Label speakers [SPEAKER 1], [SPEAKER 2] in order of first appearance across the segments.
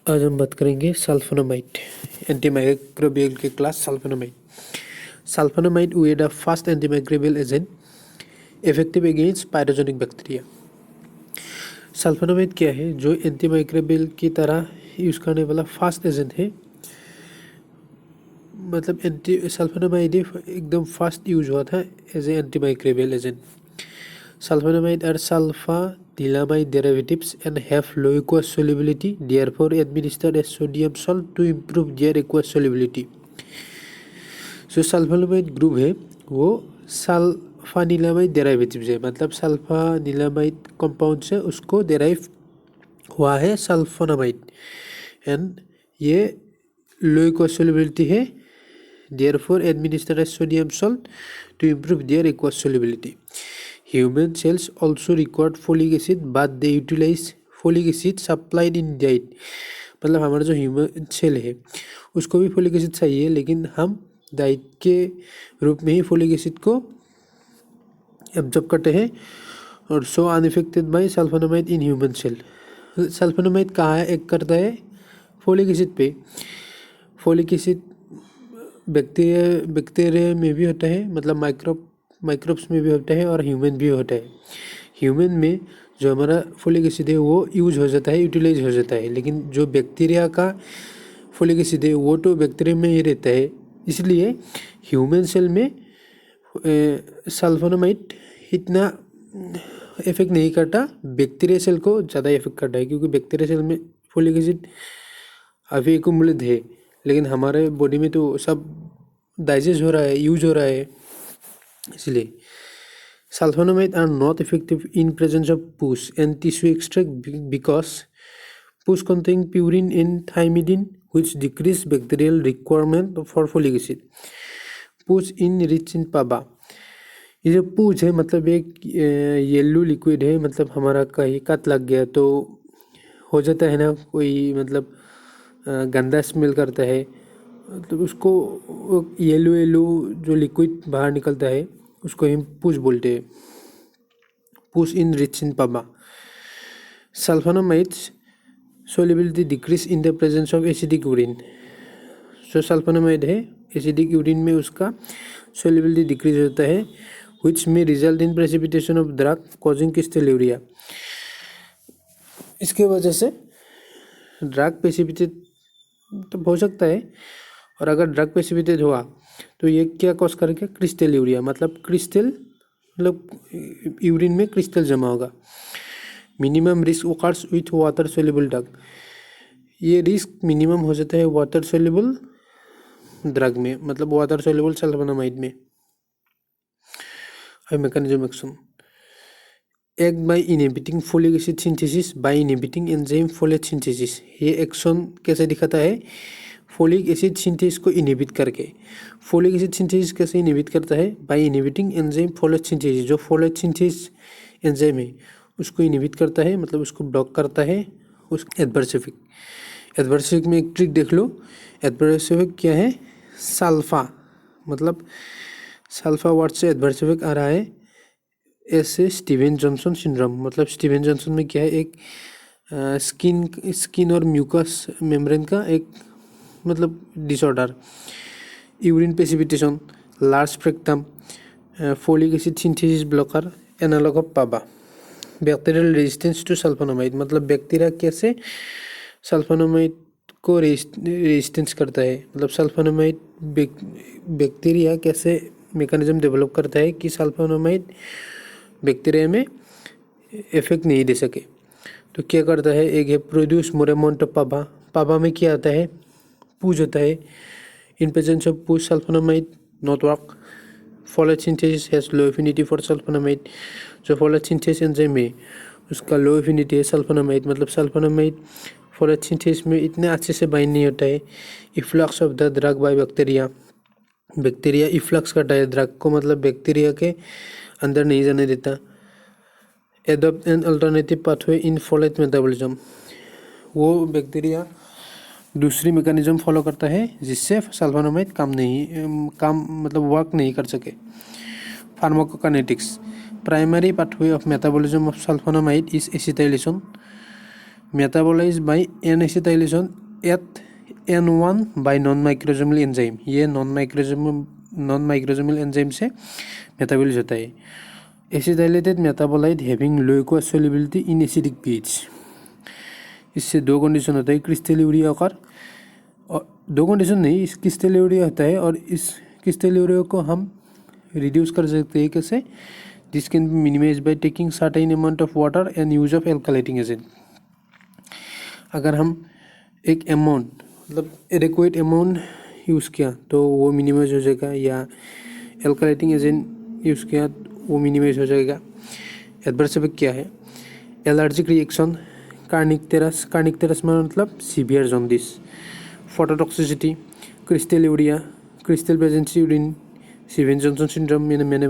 [SPEAKER 1] आज हम बात करेंगे सल्फोनामाइड एंटीमाइक्रोबियल के class sulfonamide. Sulfonamide were the first antimicrobial agent effective against pyrogenic bacteria. Sulfonamide क्या है? जो एंटीमाइक्रोबियल की तरह यूज़ करने वाला फर्स्ट एजेंट है। मतलब सल्फोनामाइड एकदम फास्ट यूज हुआ था as a antimicrobial agent. Sulfonamide are sulfanilamide derivatives and have low aqueous solubility, therefore administered as sodium salt to improve their aqueous solubility। जो सल्फोनामाइड ग्रुप है वो सल्फानिलामाइड डेरिवेटिव्स है, मतलब सल्फानिलामाइड कंपाउंड से उसको डेराइव हुआ है सल्फोनामाइड, एंड ये लो aqueous solubility है, therefore administered as sodium salt to improve their aqueous solubility। Human cells also required folic acid, but they utilize folic acid supplied in diet। मतलब हमारा जो ह्यूमन सेल है उसको भी फोलिक एसिड चाहिए, लेकिन हम डाइट के रूप में ही फोलिक एसिड को एब्जॉर्ब करते हैं और so unaffected by sulfonamide in human cell. Sulfonamide कहाँ एक्ट करता है? फोलिक एसिड पे। फोलिक एसिड बैक्टीरिया में भी होता है, मतलब माइक्रोब्स में भी होता है और ह्यूमन भी होता है। ह्यूमन में जो हमारा फोलिक एसिड है वो यूज हो जाता है, यूटिलाइज हो जाता है, लेकिन जो बैक्टीरिया का फोलिक एसिड है वो तो बैक्टीरिया में ही रहता है। इसलिए ह्यूमन सेल में सल्फोनामाइड इतना इफेक्ट नहीं करता, बैक्टीरिया सेल को ज़्यादा इफेक्ट करता है, क्योंकि बैक्टीरिया सेल में फोलिक एसिड अभी एक्युमुलेट है, लेकिन हमारे बॉडी में तो सब डाइजेस्ट हो रहा है, यूज हो रहा है। इसलिए sulfonamide are not effective in presence of pus and tissue extract because pus contain purine and thymidine which decrease bacterial requirement for folic acid. Pus in rich in PABA. ये जो पूछ है मतलब एक येलो लिक्विड है, मतलब हमारा कहीं कट लग गया तो हो जाता है ना, कोई मतलब गंदा स्मेल करता है, तो उसको येलो जो लिक्विड बाहर निकलता है उसको हम पुश बोलते हैं। Pus in rich in PABA. Sulfonamides solubility decrease in the presence of acidic urine. जो सल्फोनामाइड है एसिडिक यूरिन में उसका सोल्युबिलिटी डिक्रीज होता है, which may result in precipitation of drug causing crystalluria। इसके वजह से ड्रग प्रेसिपिटेट तो हो सकता है, और अगर ड्रग प्रेसिपिटेट हुआ तो ये क्या कॉज करेगा? क्रिस्टल, मतलब क्रिस्टल, मतलब यूरिन में क्रिस्टल जमा होगा। Minimum risk occurs with water soluble drug. ये रिस्क मिनिमम हो जाता है वाटर सोल्यूबल ड्रग में, मतलब वाटर सोल्यूबल सल्फोनामाइड में। Mechanism action act by inhibiting folic acid synthesis by inhibiting enzyme folate synthesis. ये एक्शन कैसे दिखाता है? फोलिक एसिड सिंथेसिस को इनहिबिट करके। फोलिक एसिड सिंथेसिस कैसे इनहिबिट करता है? By inhibiting enzyme folate synthesis. जो फोलेट सिंथेसिस एंजाइम है उसको इनहिबिट करता है, मतलब उसको ब्लॉक करता है। उस एडवर्स में एक ट्रिक देख लो। एडवर्स क्या है? सल्फा, मतलब सल्फा वर्ड से एडवर्स इफेक्ट आ रहा है ऐसे स्टीवन जॉनसन सिंड्रोम। मतलब स्टीवन जॉनसन में क्या है? एक स्किन और म्यूकस मेम्ब्रेन का एक मतलब disorder. Urine precipitation, large spectrum folic acid synthesis blocker, analogue of PABA. Bacterial resistance to sulfonamide, मतलब बैक्टीरिया कैसे सल्फोनामाइड को रेजिस्टेंस करता है, मतलब सल्फोनामाइड बैक्टीरिया कैसे मैकेनिज्म डेवलप करता है कि सल्फोनामाइड बैक्टीरिया में इफेक्ट नहीं दे सके। तो क्या करता है? एक है produce more amount of PABA. PABA में क्या आता है? पूज होता है। इन प्रेजेंस ऑफ पूज sulfonamide not work. Folate synthesis has low affinity for sulfonamide. जो फोलेट सिंथेसिस एंजाइम है उसका लो एफिनिटी है सल्फोनामाइड, मतलब सल्फोनामाइड फोलेट सिंथेसिस में इतने अच्छे से बाइंड नहीं होता है। Efflux of the drug by bacteria efflux करता है ड्रग को, मतलब बैक्टीरिया के अंदर नहीं जाने देता। Adopt an alternative pathway in folate metabolism. वो बैक्टीरिया दूसरी मैकेनिज्म फॉलो करता है जिससे सल्फोनामाइड मतलब वर्क नहीं कर सके। Pharmacokinetics. Primary pathway of metabolism of sulfonamide is acetylation. Metabolise by N acetylation at N1 by non microsomal enzyme. ये नॉन माइक्रोजोमल एंजाइम से मेटाबोलाइज होता है। Acetylated metabolite having low aqueous solubility in acidic pH. इससे दो condition होता है, crystal urea और दो कंडीशन नहीं, इस क्रिस्टल यूरिया होता है और इस क्रिस्टल यूरिया को हम रिड्यूस कर सकते हैं कैसे? This can be minimise by taking certain amount of water and use of alkalising agent. अगर हम एक अमाउंट मतलब एडिक्वेट अमाउंट यूज़ किया तो वो मिनिमाइज हो जाएगा, या एल्कालाइटिंग एजेंट यूज़ किया वो मिनिमाइज हो जाएगा। एडवर्स इफेक्ट क्या है? एलर्जिक रिएक्शन, कार्निक तेरस में मतलब severe jaundice, phototoxicity, crystalluria, crystal presence urine, Steven Johnson syndrome मैंने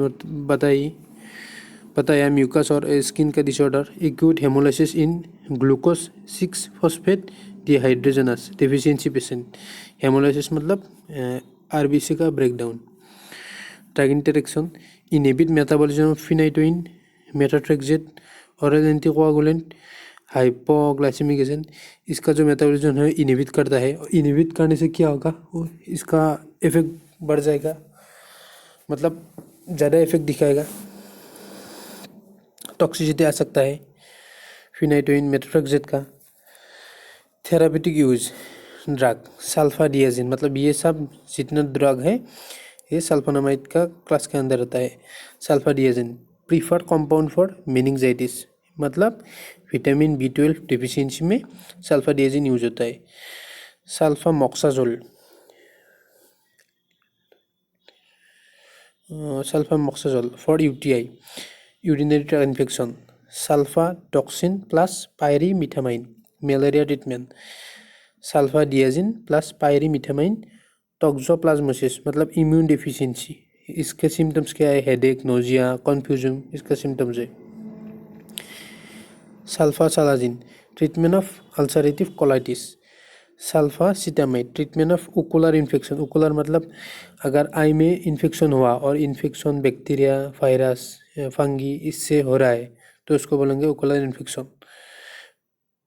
[SPEAKER 1] बताया, म्यूकस और स्किन का disorder, acute haemolysis in glucose 6 phosphate dehydrogenase deficiency patient. Haemolysis मतलब आरबीसी का breakdown. Drug interaction, inhibit metabolism of phenytoin, methotrexate, oral anticoagulant, hypoglycaemic agent. इसका जो metabolism है inhibit करता है, और इनहिबिट करने से क्या होगा? वो इसका इफेक्ट बढ़ जाएगा, मतलब ज़्यादा इफेक्ट दिखाएगा, टॉक्सिसिटी आ सकता है फिनाइटोइन मेथोट्रेक्सेट का। थेरापेटिक यूज ड्रग सल्फाडियाजिन, मतलब ये सब जितना ड्रग है ये सल्फोनामाइड का क्लास के अंदर होता है। Sulfadiazine preferred compound for meningitis, मतलब विटामिन B12 डिफिशियंसी में सल्फाडियाजिन यूज होता है। Sulfamethoxazole for UTI, urinary tract infection. Sulfadoxine plus pyrimethamine, malaria treatment. Sulfadiazine plus pyrimethamine toxoplasmosis, मतलब इम्यून डिफिशियंसी। इसके सिम्टम्स क्या है? हेडेक, नोजिया, कन्फ्यूजन, इसका symptoms है। Sulfasalazine treatment of ulcerative colitis. Sulfacetamide treatment of ocular infection. Ocular मतलब अगर आई में infection हुआ और इन्फेक्शन बैक्टीरिया, वायरस, फंगी इससे हो रहा है तो उसको बोलेंगे ocular infection.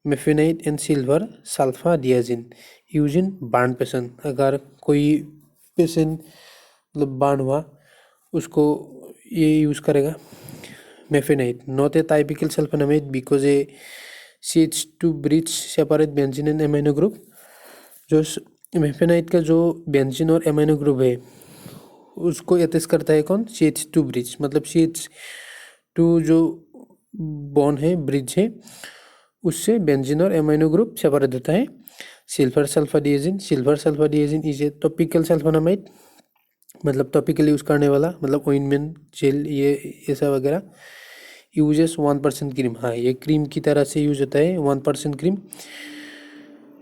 [SPEAKER 1] Mafenide and silver sulfadiazine use in burn patient. अगर कोई पेशेंट मतलब बर्न हुआ उसको ये यूज़ करेगा mafenide. Not a typical sulfonamide because a CH2 bridge separate benzene and amino group. जो मेफेनाइट का जो बेंजीन और एमाइनो ग्रुप है उसको अटैच करता है कौन? CH2 ब्रिज, मतलब CH2 जो बॉन्ड है, ब्रिज है, उससे बेंजीन और एमाइनो ग्रुप सेपरेट होता है। Silver sulfadiazine is a topical sulfonamide, मतलब टॉपिकल यूज़ करने वाला, मतलब ऑइंटमेंट, जेल, ये सब वगैरह। यूजेस 1% क्रीम, हाँ ये क्रीम की तरह से यूज होता है 1% cream.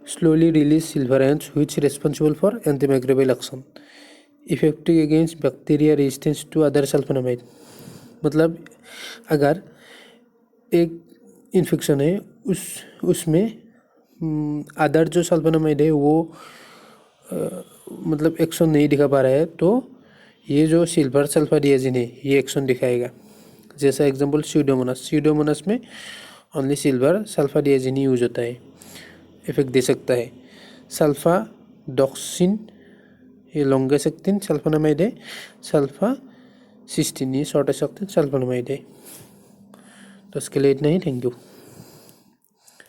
[SPEAKER 1] Slowly release silver ions which responsible for antimicrobial action, effective against bacteria resistance to other sulfonamide. मतलब अगर एक इन्फेक्शन है उसमें अदर जो सल्फोनामाइड है वो मतलब एक्शन नहीं दिखा पा रहा है, तो ये जो सिल्वर सल्फाडियाजिन है ये एक्शन दिखाएगा। जैसा एग्जांपल स्यूडोमोनास में ओनली सिल्वर सल्फाडियाजिन यूज होता है, इफेक्ट दे सकता है। सल्फाडॉक्सिन ये लॉन्गेस्ट एक्टिंग सल्फोनामाइड है। सल्फासिस्टीन ये शॉर्टेस्ट एक्टिंग सल्फोनामाइड है। तो इसके लिए इतना ही, थैंक यू।